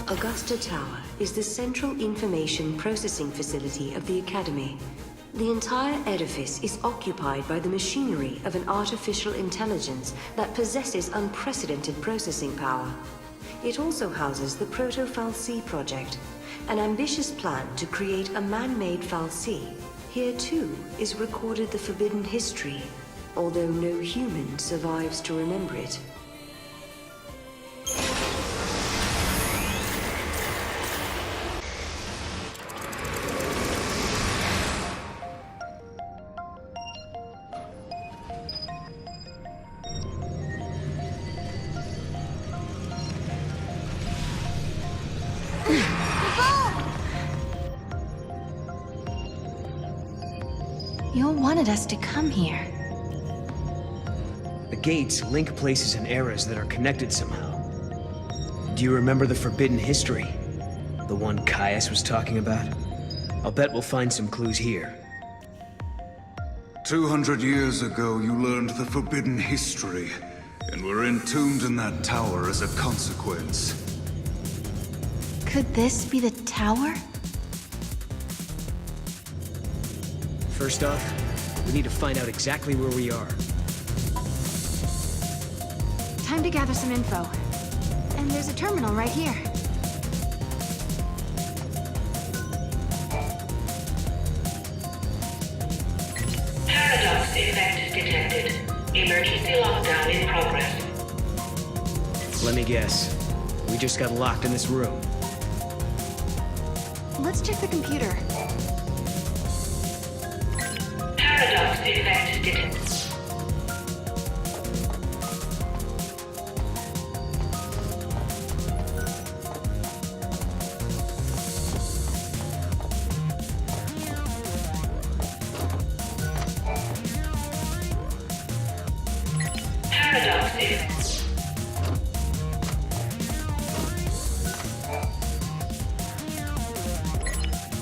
Augusta Tower is the central information processing facility of the Academy. The entire edifice is occupied by the machinery of an artificial intelligence that possesses unprecedented processing power. It also houses the Proto-falcie project, an ambitious plan to create a man-made falcie. Here too is recorded the forbidden history, although no human survives to remember it. You wanted us to come here. The gates link places and eras that are connected somehow. Do you remember the forbidden history? The one Caius was talking about? I'll bet we'll find some clues here. 200 years ago, you learned the forbidden history, and were entombed in that tower as a consequence. Could this be the tower? First off, we need to find out exactly where we are. Time to gather some info. And there's a terminal right here. Paradox effect detected. Emergency lockdown in progress. Let me guess. We just got locked in this room. Let's check the computer. Paradox effect detected. Paradox effect.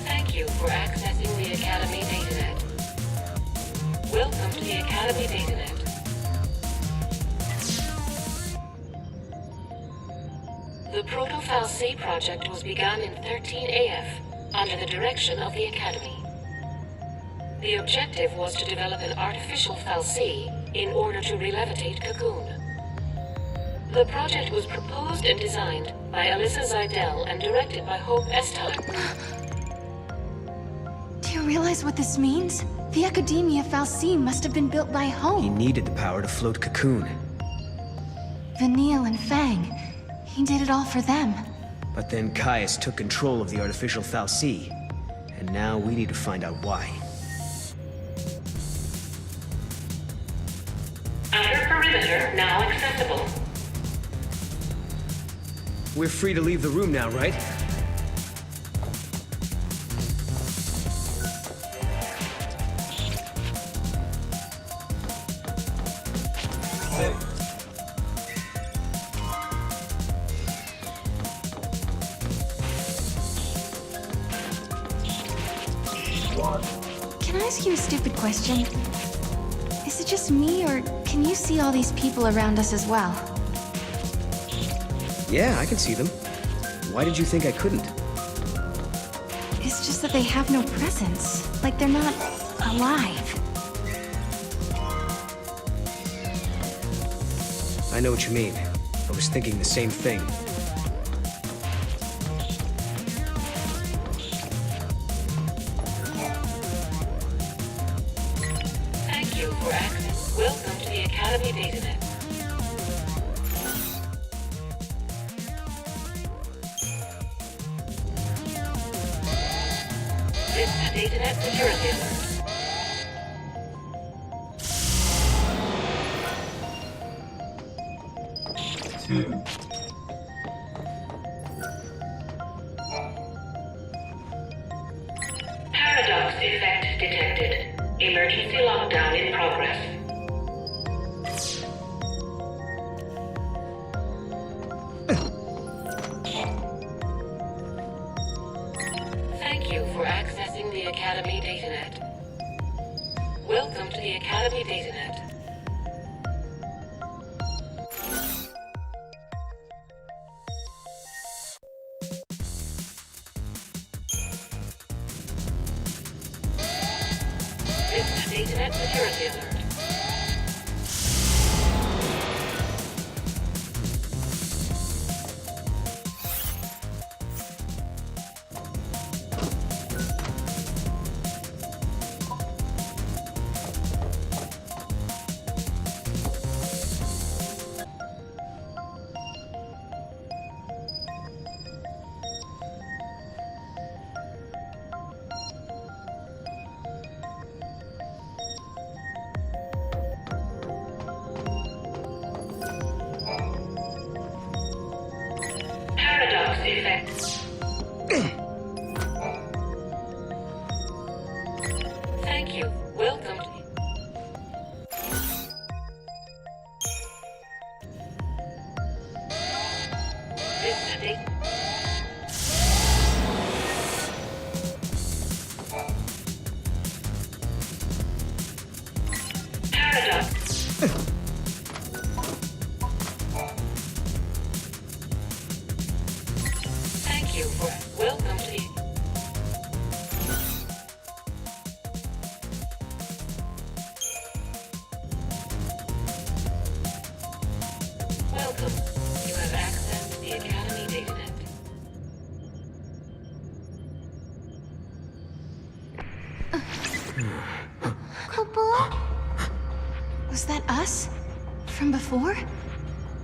Thank you for accessing the Academy datanet. Welcome to the Academy datanet. The Proto-falcie project was begun in 13 AF under the direction of the Academy. The objective was to develop an artificial falcie in order to relevitate Cocoon. The project was proposed and designed by Alyssa Zidell and directed by Hope Estime. Do you realize what this means? The Academia Falcie must have been built by He Hope. needed the power to float Cocoon. Vanille and Fang. He did it all for them. But then Caius took control of the artificial falcie. And now we need to find out why. Outer perimeter now accessible. We're free to leave the room now, right? Can I ask you a stupid question? Is it just me, or can you see all these people around us as well? Yeah, I can see them. Why did you think I couldn't? It's just that they have no presence. Like they're not alive. I know what you mean. I was thinking the same thing. Thank you for access. Welcome to the Academy datanet. This is a datanet security alert. Paradox effect detected. Emergency lockdown in progress. Thank you for accessing the Academy datanet. Welcome to the Academy datanet. Datanet security alert. Paradox effects. Thank you. Welcome. This is a date. Paradox. Thank you for welcome to the welcome. You have access to the Academy Datanet. Cupola? Was that us? From before?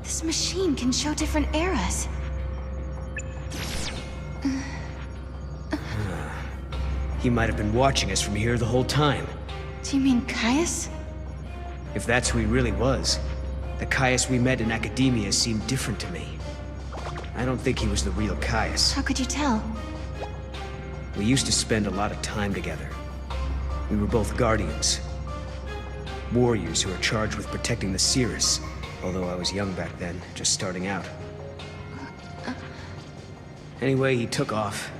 This machine can show different eras. He might have been watching us from here the whole time. Do you mean Caius? If that's who he really was, the Caius we met in academia seemed different to me. I don't think he was the real Caius. How could you tell? We used to spend a lot of time together. We were both guardians. Warriors who are charged with protecting the Cirrus, although I was young back then, just starting out. Anyway, he took off,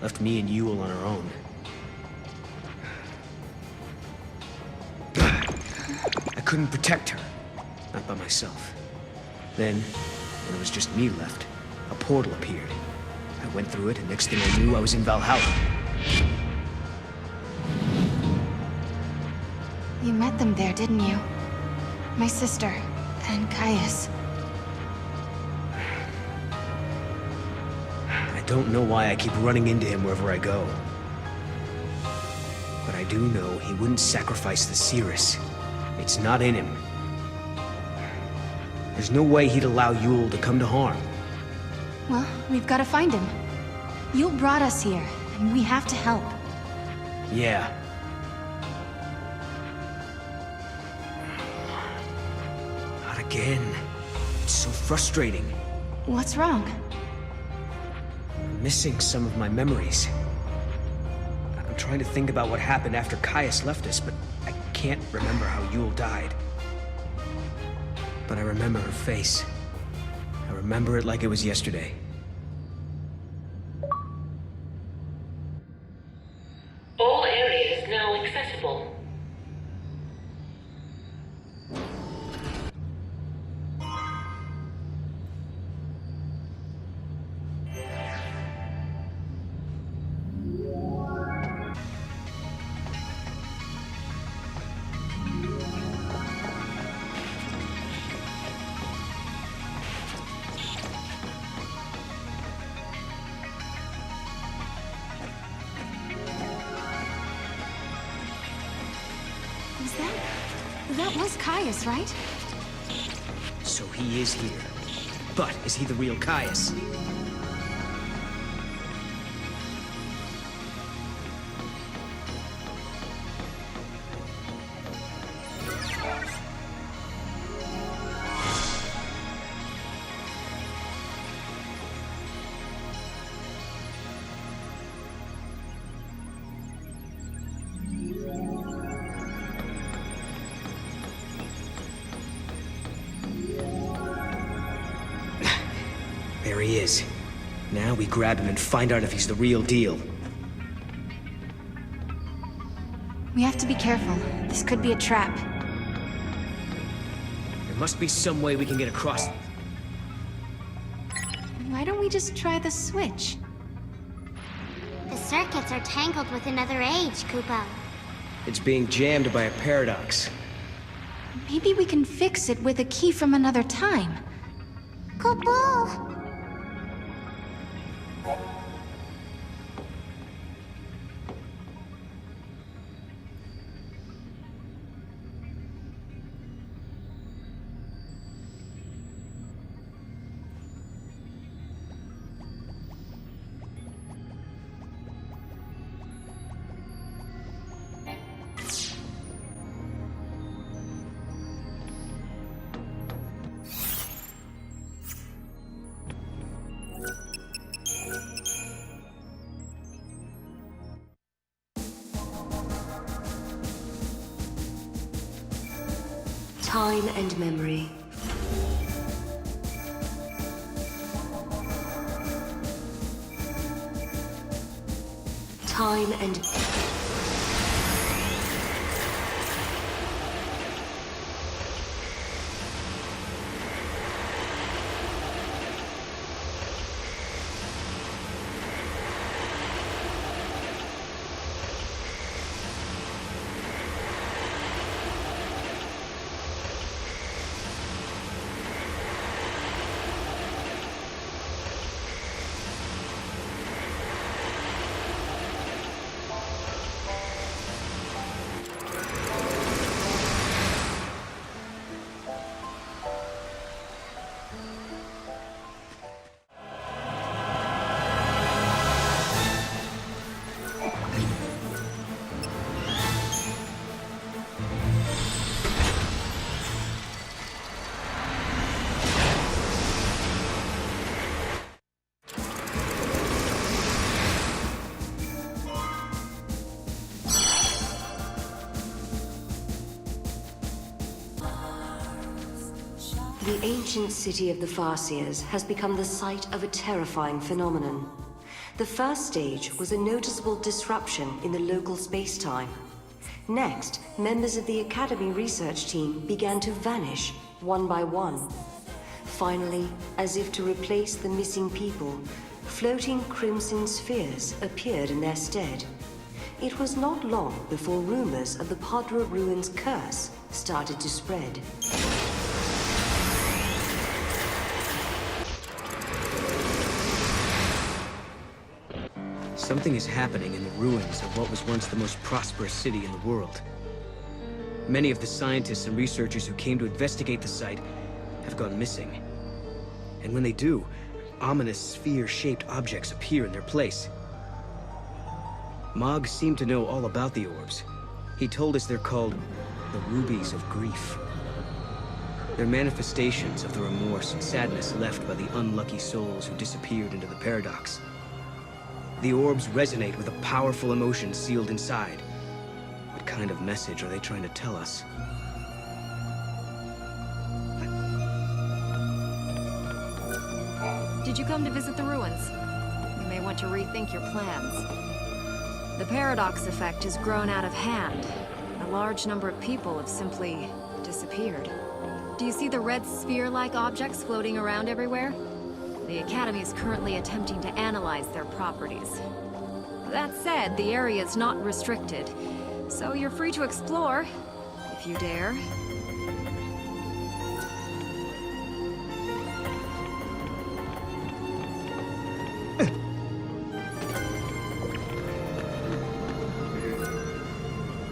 left me and Yule on our own. I couldn't protect her, not by myself. Then, when it was just me left, a portal appeared. I went through it, and next thing I knew, I was in Valhalla. You met them there, didn't you? My sister, and Caius. I don't know why I keep running into him wherever I go. But I do know he wouldn't sacrifice the Cirrus. It's not in him. There's no way he'd allow Yule to come to harm. Well, we've got to find him. Yule brought us here, and we have to help. Yeah. Not again. It's so frustrating. What's wrong? I'm missing some of my memories. I'm trying to think about what happened after Caius left us, but I can't remember how Yule died. But I remember her face. I remember it like it was yesterday. All areas now accessible. That was Caius, right? So he is here. But is he the real Caius? There he is. Now we grab him and find out if he's the real deal. We have to be careful. This could be a trap. There must be some way we can get across. Why don't we just try the switch? The circuits are tangled with another age, Kupo. It's being jammed by a paradox. Maybe we can fix it with a key from another time. Couple! Time and memory. Time and... The ancient city of the Farseers has become the site of a terrifying phenomenon. The first stage was a noticeable disruption in the local space-time. Next, members of the Academy research team began to vanish, one by one. Finally, as if to replace the missing people, floating crimson spheres appeared in their stead. It was not long before rumors of the Padra Ruins' curse started to spread. Something is happening in the ruins of what was once the most prosperous city in the world. Many of the scientists and researchers who came to investigate the site have gone missing. And when they do, ominous sphere-shaped objects appear in their place. Mog seemed to know all about the orbs. He told us they're called the rubies of grief. They're manifestations of the remorse and sadness left by the unlucky souls who disappeared into the paradox. The orbs resonate with a powerful emotion sealed inside. What kind of message are they trying to tell us? Did you come to visit the ruins? You may want to rethink your plans. The paradox effect has grown out of hand. A large number of people have simply disappeared. Do you see the red sphere-like objects floating around everywhere? The Academy is currently attempting to analyze their properties. That said, the area is not restricted, so you're free to explore, if you dare.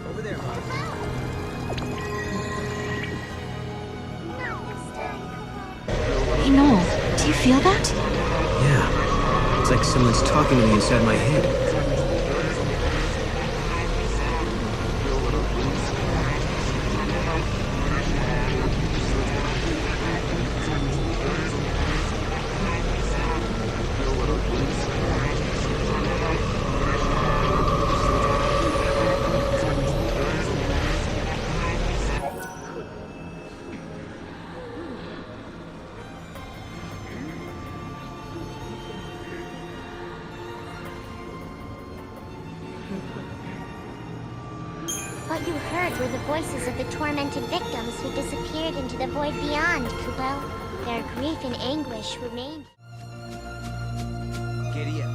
Over there, Mog. Hey, Noel, do you feel that? Yeah. It's like someone's talking to me inside my head. What you heard were the voices of the tormented victims who disappeared into the void beyond, Kubo. Their grief and anguish remained. Giddy up.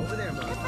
Over there, Mom.